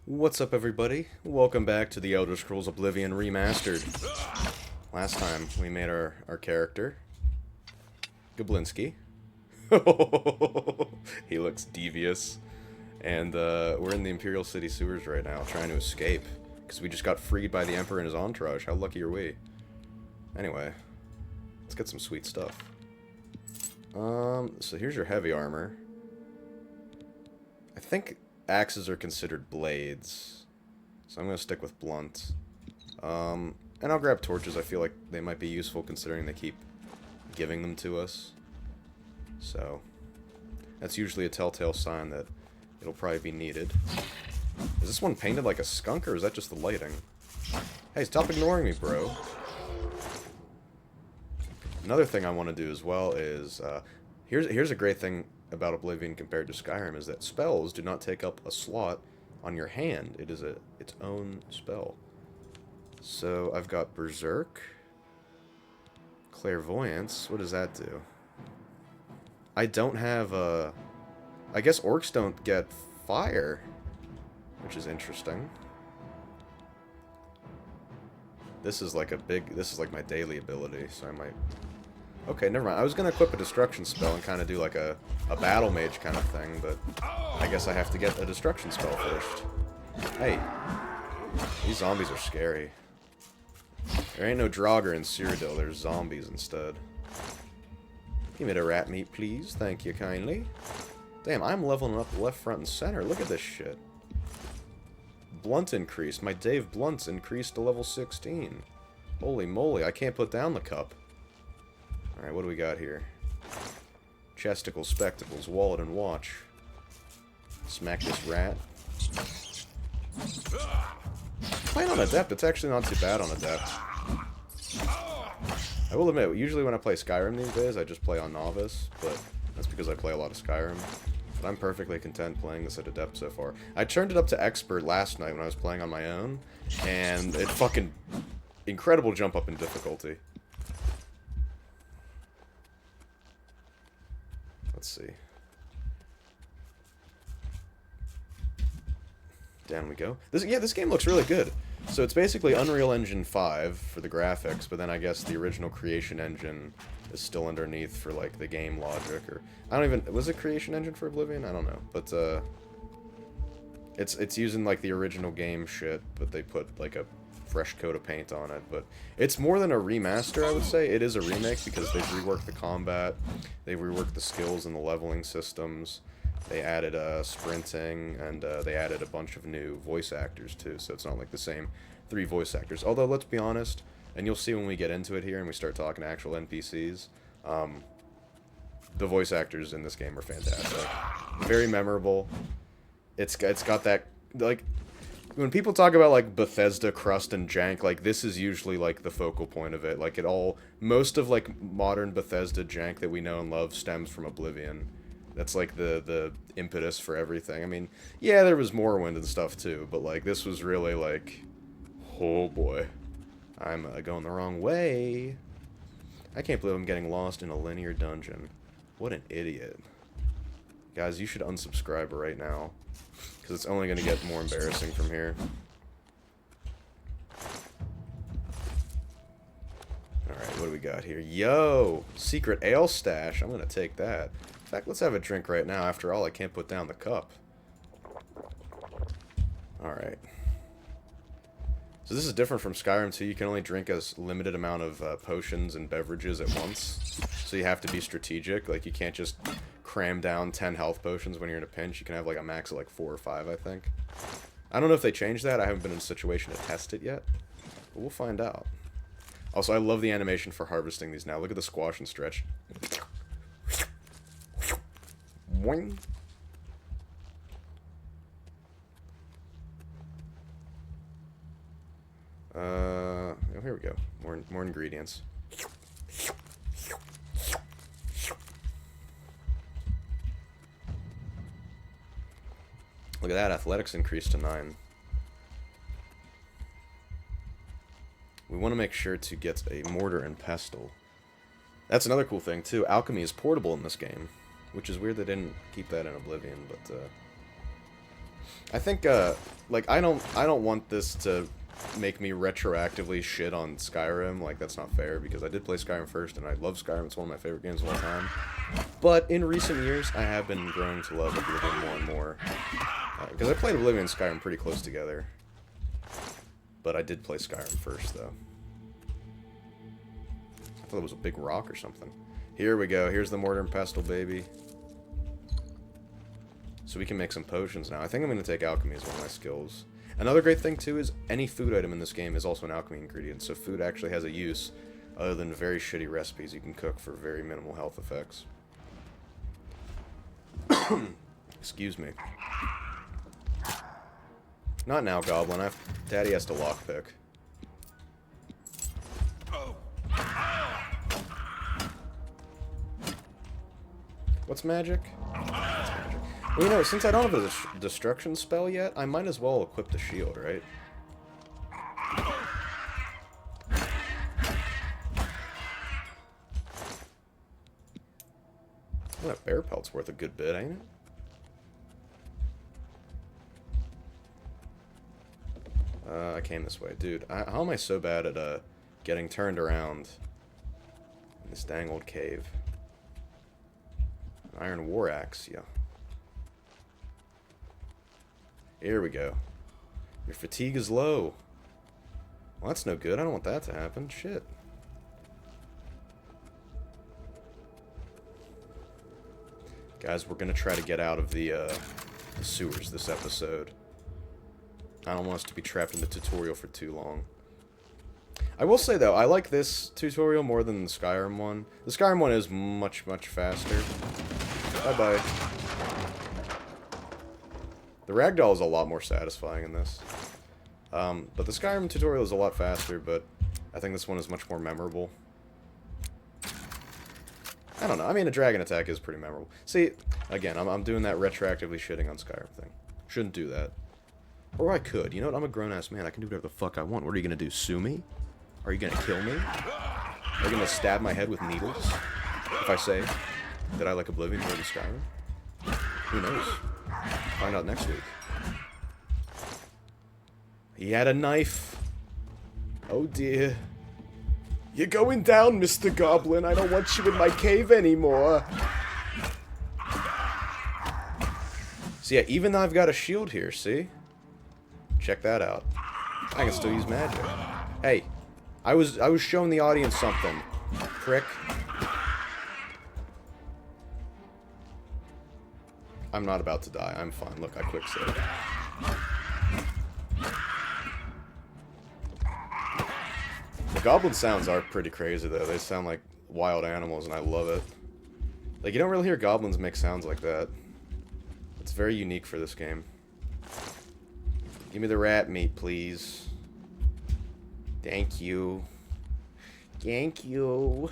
What's up, everybody? Welcome back to the Elder Scrolls Oblivion Remastered. Last time, we made our character, Goblinski. He looks devious. And we're in the Imperial City sewers right now, trying to escape. Because we just got freed by the Emperor and his entourage. How lucky are we? Anyway, let's get some sweet stuff. So here's your heavy armor. I think axes are considered blades, so I'm going to stick with blunt. And I'll grab torches. I feel like they might be useful considering they keep giving them to us. So, that's usually a telltale sign that it'll probably be needed. Is this one painted like a skunk, or is that just the lighting? Hey, stop ignoring me, bro. Another thing I want to do as well is, here's a great thing about Oblivion compared to Skyrim, is that spells do not take up a slot on your hand. It is its own spell. So I've got Berserk, Clairvoyance. What does that do? I don't have I guess orcs don't get fire, which is interesting. This is like my daily ability, so I might... Okay, never mind. I was going to equip a destruction spell and kind of do like a battle mage kind of thing, but I guess I have to get a destruction spell first. Hey, these zombies are scary. There ain't no Draugr in Cyrodiil, there's zombies instead. Give me the rat meat, please. Thank you kindly. Damn, I'm leveling up left, front, and center. Look at this shit. Blunt increased. My Dave Blunts increased to level 16. Holy moly, I can't put down the cup. Alright, what do we got here? Chesticle, spectacles, wallet, and watch. Smack this rat. Playing on Adept, it's actually not too bad on Adept. I will admit, usually when I play Skyrim these days, I just play on Novice, but that's because I play a lot of Skyrim. But I'm perfectly content playing this at Adept so far. I turned it up to Expert last night when I was playing on my own, and it fucking... incredible jump up in difficulty. Let's see. Down we go. This game looks really good. So it's basically Unreal Engine 5 for the graphics, but then I guess the original Creation Engine is still underneath for like the game logic, or I don't even, was it Creation Engine for Oblivion? I don't know, but it's using like the original game shit, but they put like a fresh coat of paint on it. But it's more than a remaster, I would say. It is a remake because they've reworked the combat, they've reworked the skills and the leveling systems, they added sprinting, and they added a bunch of new voice actors too, so it's not like the same 3 voice actors. Although, let's be honest, and you'll see when we get into it here and we start talking to actual NPCs, the voice actors in this game are fantastic. Very memorable. It's got that, like, when people talk about, like, Bethesda crust and jank, like, this is usually, like, the focal point of it. Like, most of, like, modern Bethesda jank that we know and love stems from Oblivion. That's, like, the impetus for everything. I mean, yeah, there was Morrowind and stuff, too, but, like, this was really, like, oh, boy. I'm going the wrong way. I can't believe I'm getting lost in a linear dungeon. What an idiot. Guys, you should unsubscribe right now, because it's only going to get more embarrassing from here. Alright, what do we got here? Yo! Secret ale stash. I'm going to take that. In fact, let's have a drink right now. After all, I can't put down the cup. Alright. So this is different from Skyrim 2. You can only drink a limited amount of potions and beverages at once. So you have to be strategic. Like, you can't just cram down 10 health potions when you're in a pinch. You can have like a max of like 4 or 5, I think. I don't know if they changed that. I haven't been in a situation to test it yet, but we'll find out. Also, I love the animation for harvesting these now. Look at the squash and stretch. Boing. Oh, here we go. More ingredients. Look at that, athletics increased to 9. We want to make sure to get a mortar and pestle. That's another cool thing, too. Alchemy is portable in this game, which is weird they didn't keep that in Oblivion, but I think, like, I don't want this to make me retroactively shit on Skyrim. Like, that's not fair, because I did play Skyrim first, and I love Skyrim. It's one of my favorite games of all time. But in recent years, I have been growing to love Oblivion more and more. Because I played Oblivion and Skyrim pretty close together. But I did play Skyrim first, though. I thought it was a big rock or something. Here we go. Here's the mortar and pestle, baby. So we can make some potions now. I think I'm going to take alchemy as one of my skills. Another great thing, too, is any food item in this game is also an alchemy ingredient. So food actually has a use other than very shitty recipes you can cook for very minimal health effects. Excuse me. Not now, Goblin. Daddy has to lockpick. What's magic? Well, you know, since I don't have a destruction spell yet, I might as well equip the shield, right? Well, that bear pelt's worth a good bit, ain't it? I came this way. Dude, how am I so bad at getting turned around in this dang old cave? An iron war axe, yeah. Here we go. Your fatigue is low. Well, that's no good. I don't want that to happen. Shit. Guys, we're gonna try to get out of the sewers this episode. I don't want us to be trapped in the tutorial for too long. I will say, though, I like this tutorial more than the Skyrim one. The Skyrim one is much, much faster. Bye-bye. The ragdoll is a lot more satisfying in this. But the Skyrim tutorial is a lot faster, but I think this one is much more memorable. I don't know. I mean, a dragon attack is pretty memorable. See, again, I'm doing that retroactively shitting on Skyrim thing. Shouldn't do that. Or I could. You know what? I'm a grown-ass man. I can do whatever the fuck I want. What are you gonna do? Sue me? Are you gonna kill me? Are you gonna stab my head with needles? If I say that I like Oblivion more than Skyrim? Who knows? Find out next week. He had a knife. Oh dear. You're going down, Mr. Goblin. I don't want you in my cave anymore. So yeah, even though I've got a shield here, see? Check that out. I can still use magic. Hey, I was showing the audience something. Prick. I'm not about to die. I'm fine. Look, I quick saved. The goblin sounds are pretty crazy, though. They sound like wild animals, and I love it. Like, you don't really hear goblins make sounds like that. It's very unique for this game. Give me the rat meat, please. Thank you. Thank you.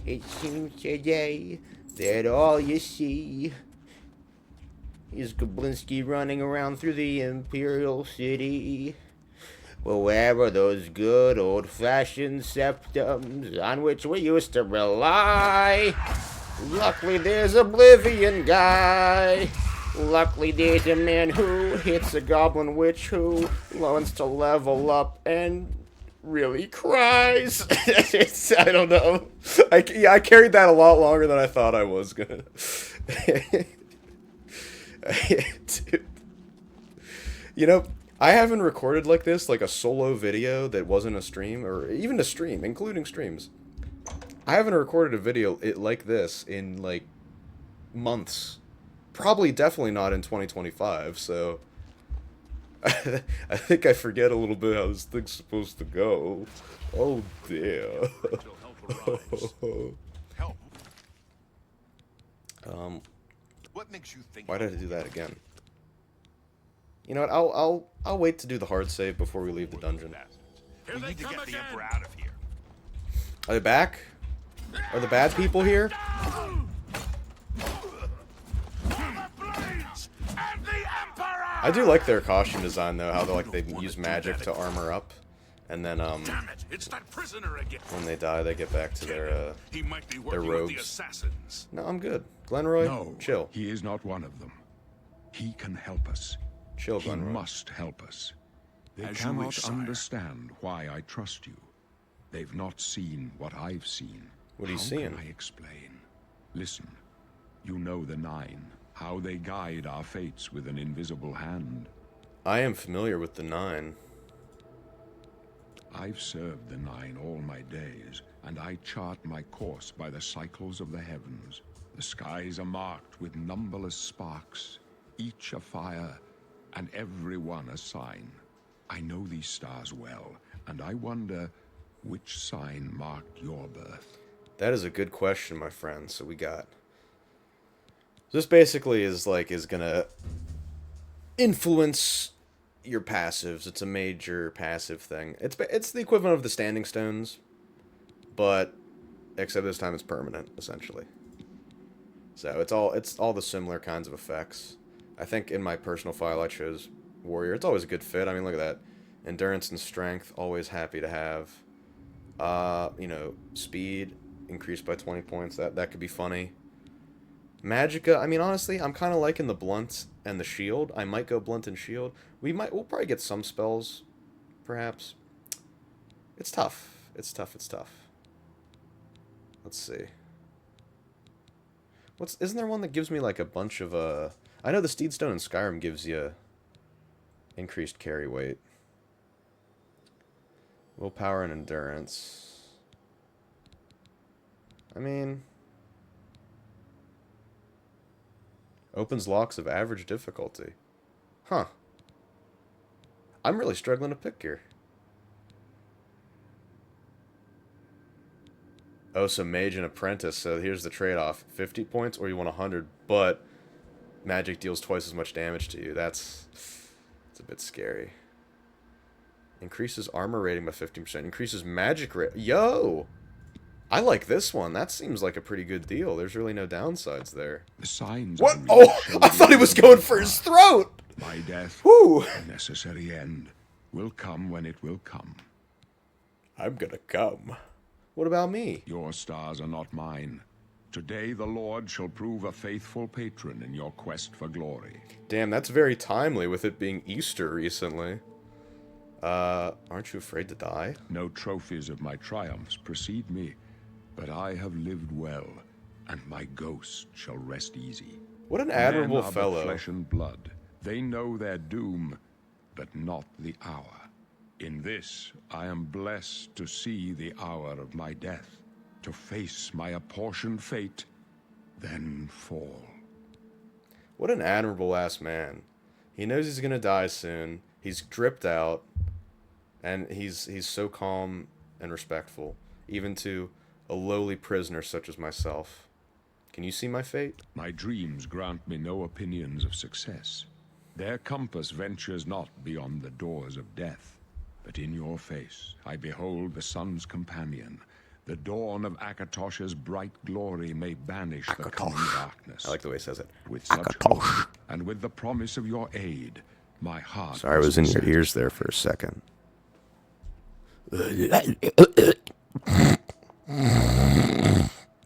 It seems today that all you see is Goblinski running around through the Imperial City. Well, where are those good old-fashioned septums on which we used to rely? Luckily, there's Oblivion Guy. Luckily, there's a man who hits a goblin witch who learns to level up and really cries. I don't know. I carried that a lot longer than I thought I was gonna. Dude. You know, I haven't recorded like this, like a solo video that wasn't a stream, or even a stream, including streams. I haven't recorded a video like this in, like, months. Probably definitely not in 2025, so I think I forget a little bit how this thing's supposed to go. Oh dear. What makes you think? Why did I do that again? You know what? I'll wait to do the hard save before we leave the dungeon. We need to get the Emperor out of here. Are they back? Are the bad people here? I do like their costume design, though, how they use magic to armor up, and then Damn it, it's that prisoner again. when they die, they get back to their He might be working with robes. the assassins. No, I'm good. Glenroy, No, chill. he is not one of them. He can help us. Chill, He Glenroy. must help us. They As you cannot wish, sire. understand why I trust you. They've not seen what I've seen. What are you How seeing? can I explain? Listen, you know the Nine, how they guide our fates with an invisible hand. I am familiar with the Nine. I've served the Nine all my days, and I chart my course by the cycles of the heavens. The skies are marked with numberless sparks, each a fire, and every one a sign. I know these stars well, and I wonder which sign marked your birth. That is a good question, my friend. So we got... This basically is gonna influence your passives. It's a major passive thing. It's the equivalent of the Standing Stones, but except this time it's permanent, essentially. So it's all the similar kinds of effects. I think in my personal file I chose Warrior. It's always a good fit. I mean, look at that. Endurance and Strength, always happy to have. You know, Speed, increased by 20 points. That could be funny. Magicka, I mean, honestly, I'm kind of liking the Blunt and the Shield. I might go Blunt and Shield. We'll probably get some spells, perhaps. It's tough. It's tough. Let's see. Isn't there one that gives me, like, a bunch of, I know the Steedstone in Skyrim gives you increased carry weight. Willpower and Endurance. I mean... Opens locks of average difficulty. Huh. I'm really struggling to pick here. Oh, so Mage and Apprentice. So here's the trade-off. 50 points or you want 100, but magic deals twice as much damage to you. It's a bit scary. Increases armor rating by 15%. Increases magic rate. Yo! I like this one. That seems like a pretty good deal. There's really no downsides there. The signs. What? Oh! I thought he was going for his throat! My death, Whew! a necessary end, will come when it will come. I'm gonna come. What about me? Your stars are not mine. Today the Lord shall prove a faithful patron in your quest for glory. Damn, that's very timely with it being Easter recently. Aren't you afraid to die? No trophies of my triumphs precede me, but I have lived well, and my ghost shall rest easy. What an admirable Men are but fellow. flesh and blood. They know their doom, but not the hour. In this, I am blessed to see the hour of my death, to face my apportioned fate, then fall. What an admirable ass man. He knows he's gonna die soon. He's dripped out, and he's so calm and respectful, even to a lowly prisoner such as myself. Can you see my fate? My dreams grant me no opinions of success. Their compass ventures not beyond the doors of death. But in your face I behold the sun's companion. The dawn of Akatosh's bright glory may banish the coming darkness. I like the way he says it. With such hope, and with the promise of your aid, my heart... Sorry, I was in your set. ears there for a second.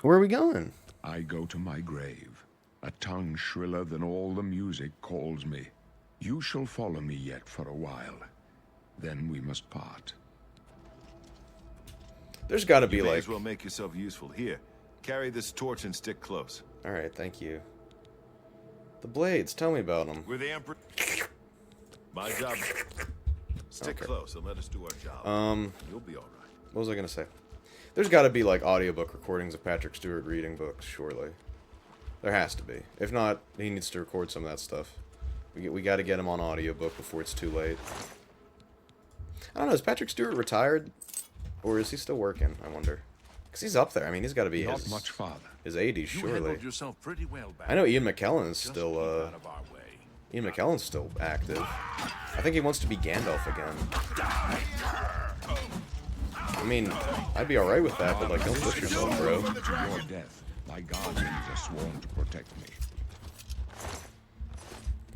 Where are we going? I go to my grave. A tongue shriller than all the music calls me. You shall follow me yet for a while. Then we must part. There's got to be You may like... as well make yourself useful. Here, carry this torch and stick close. Alright, thank you. The blades, tell me about them. We're the Emperor. My job. Stick Okay. close and let us do our job. You'll be all right. What was I going to say? There's got to be like audiobook recordings of Patrick Stewart reading books, surely. There has to be. If not, he needs to record some of that stuff. We got to get him on audiobook before it's too late. I don't know, is Patrick Stewart retired? Or is he still working, I wonder? Because he's up there. I mean, he's got to be Not much farther. his 80s, You surely. handled yourself pretty well back I know Ian then. McKellen is Just still, keep out of our way. Ian McKellen's still active. I think he wants to be Gandalf again. I mean, I'd be alright with that, but like, don't push yourself, bro. To your death, my guardians are sworn to protect me.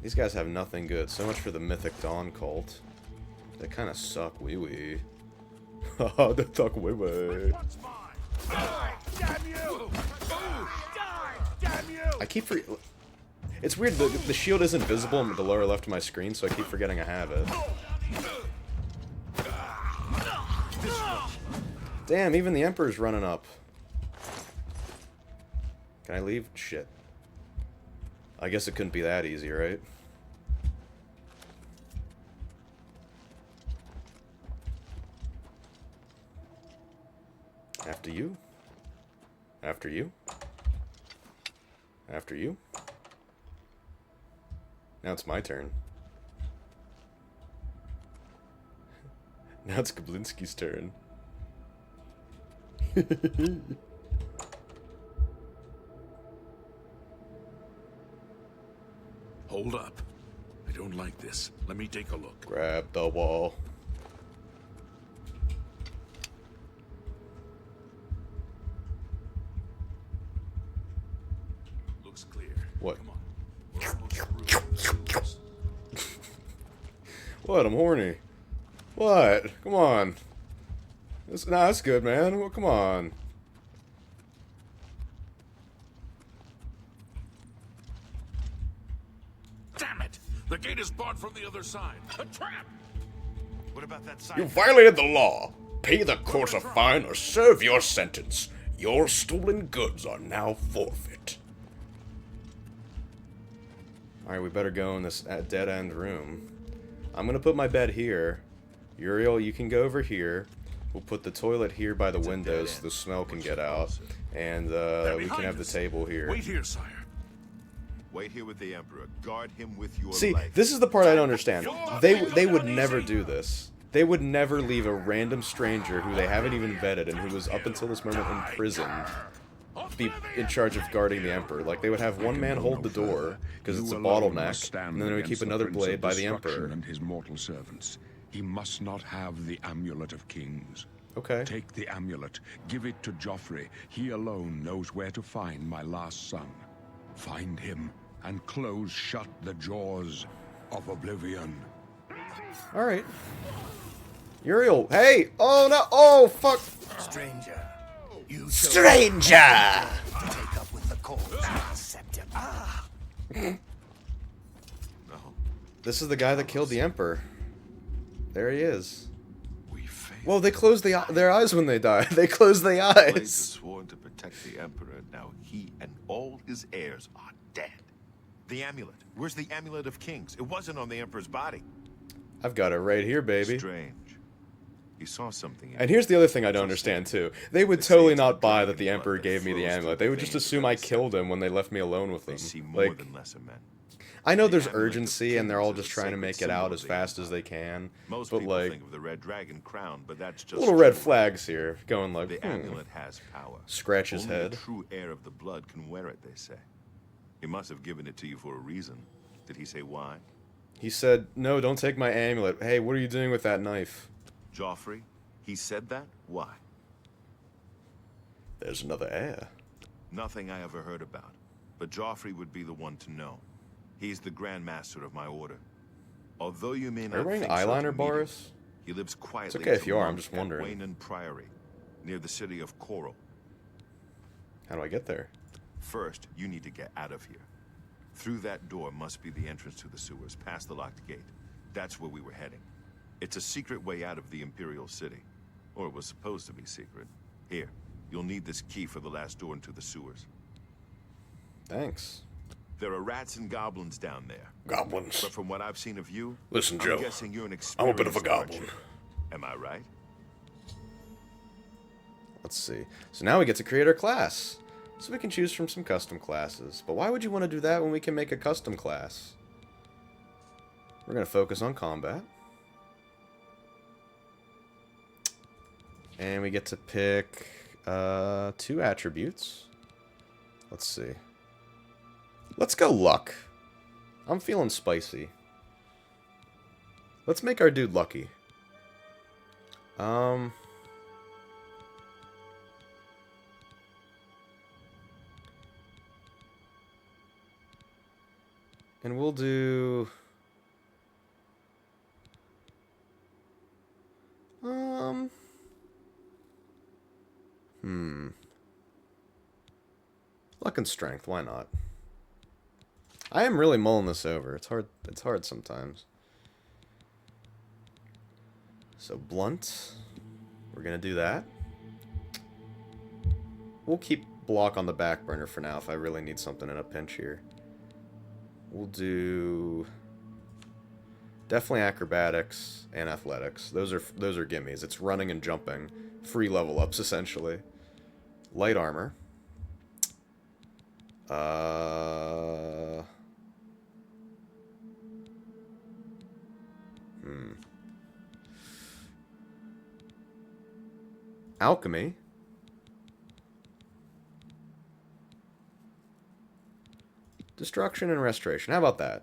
These guys have nothing good. So much for the Mythic Dawn cult. They kind of suck, wee-wee. Haha, they suck, wee-wee. Damn you! Die! Damn you! I keep It's weird, the shield isn't visible in the lower left of my screen, so I keep forgetting I have it. Damn, even the Emperor's running up. Can I leave? Shit. I guess it couldn't be that easy, right? After you. After you. After you. Now it's my turn. Now it's Goblinski's turn. Hold up. I don't like this. Let me take a look. Grab the wall. Looks clear. What? Come on. We're almost through the sewers. What? I'm horny. What? Come on. Nah, that's good, man. Well, come on. Damn it! The gate is barred from the other side. A trap! What about that side? You violated the law. Pay the court a fine or serve your sentence. Your stolen goods are now forfeit. Alright, we better go in this dead-end room. I'm gonna put my bed here. Uriel, you can go over here. We'll put the toilet here by the windows so the smell can get out. And we can have the table here. Wait here, sire. Wait here with the Emperor. Guard him with your See, life. this is the part I don't understand. They would never do this. They would never leave a random stranger who they haven't even vetted and who was up until this moment in prison be in charge of guarding the Emperor. Like, they would have one man hold the door because it's a bottleneck, and then they would keep another blade by the Emperor. And his mortal servants. He must not have the Amulet of Kings. Okay. Take the amulet, give it to Joffrey. He alone knows where to find my last son. Find him and close shut the jaws of oblivion. Alright. Uriel, hey! Oh no! Oh, fuck! Stranger, you Stranger! to take up with the cause of the scepter. Ah! No. This is the guy that killed the Emperor. There he is. We failed. Whoa, they close their eyes when they die. They close their Blades eyes. sworn to protect the Emperor. Now he and all his heirs are dead. The amulet. Where's the Amulet of Kings? It wasn't on the Emperor's body. I've got it right here, baby. Strange. He saw something in And it. here's the other thing I don't understand, too. They would totally not buy that the Emperor gave me the amulet. They would just assume I killed him when they left me alone with They them. see more Like, than lesser men. I know The there's amulet of urgency and they're all kings is just a trying to sacred make it out symbol as of the fast as empire. they can. Most But, people like, think of the red dragon crown, but that's just little red true. flags here, going like, The amulet has power. Scratch his Only head. a true heir of the blood can wear it, they say. He must have given it to you for a reason. Did he say why? He said, no, don't take my amulet. Hey, what are you doing with that knife? Joffrey? He said that? Why? There's another heir. Nothing I ever heard about. But Joffrey would be the one to know. He's the Grand Master of my order. Although you may Are not you wearing think so to eyeliner, meet him, Boris? he lives quietly. It's okay as if a you are, I'm monk just at wondering. Waynon Priory, near the city of Coral. How do I get there? First, you need to get out of here. Through that door must be the entrance to the sewers, past the locked gate. That's where we were heading. It's a secret way out of the Imperial City. Or it was supposed to be secret. Here, you'll need this key for the last door into the sewers. Thanks. There are rats and goblins down there. Goblins. But from what I've seen of you, Listen, I'm Joe, guessing you're an I'm a bit of a experienced goblin. archer. Am I right? Let's see. So now we get to create our class. So we can choose from some custom classes. But why would you want to do that when we can make a custom class? We're going to focus on combat. And we get to pick 2 attributes. Let's see. Let's go luck. I'm feeling spicy. Let's make our dude lucky. And we'll do... Luck and strength, why not? I am really mulling this over. It's hard. It's hard sometimes. So blunt. We're gonna do that. We'll keep block on the back burner for now if I really need something in a pinch here. We'll do definitely acrobatics and athletics. Those are gimmies. It's running and jumping, free level ups essentially. Light armor. Alchemy. Destruction and restoration. How about that?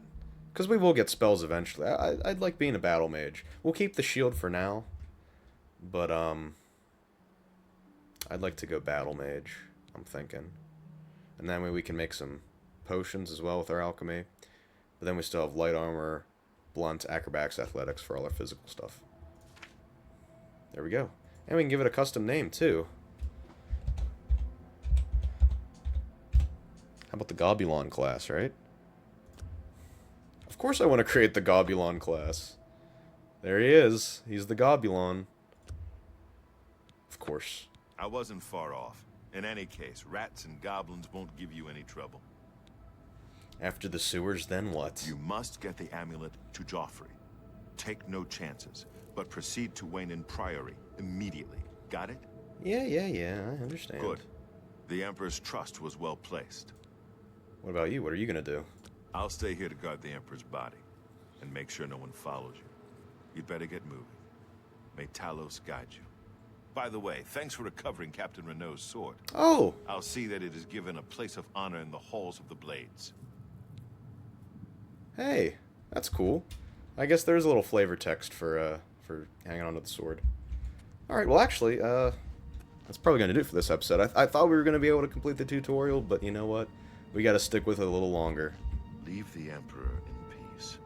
Because we will get spells eventually. I'd like being a battle mage. We'll keep the shield for now. But, I'd like to go battle mage, I'm thinking. And that way we can make some potions as well with our alchemy. But then we still have light armor, blunt, acrobatics, athletics for all our physical stuff. There we go. And we can give it a custom name, too. How about the Gobulon class, right? Of course I want to create the Gobulon class. There he is. He's the Gobulon. Of course. I wasn't far off. In any case, rats and goblins won't give you any trouble. After the sewers, then what? You must get the amulet to Joffrey. Take no chances, but proceed to Wayne Priory immediately. Got it? Yeah, I understand. Good. The Emperor's trust was well placed. What about you? What are you gonna do? I'll stay here to guard the Emperor's body, and make sure no one follows you. You'd better get moving. May Talos guide you. By the way, thanks for recovering Captain Renault's sword. Oh! I'll see that it is given a place of honor in the halls of the Blades. Hey, that's cool. I guess there's a little flavor text for hanging on to the sword. Alright, well actually, that's probably gonna do it for this episode. I thought we were gonna be able to complete the tutorial, but you know what? We gotta stick with it a little longer. Leave the Emperor in peace.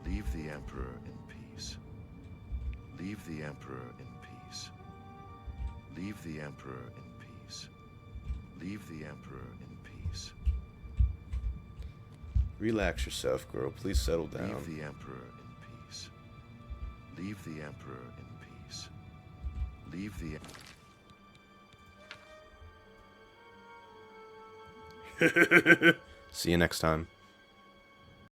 Leave the Emperor in peace. Leave the Emperor in peace. Leave the Emperor in peace. Leave the Emperor in peace. Relax yourself, girl. Please settle down. Leave the Emperor in peace. Leave the Emperor in peace. Leave the... See you next time.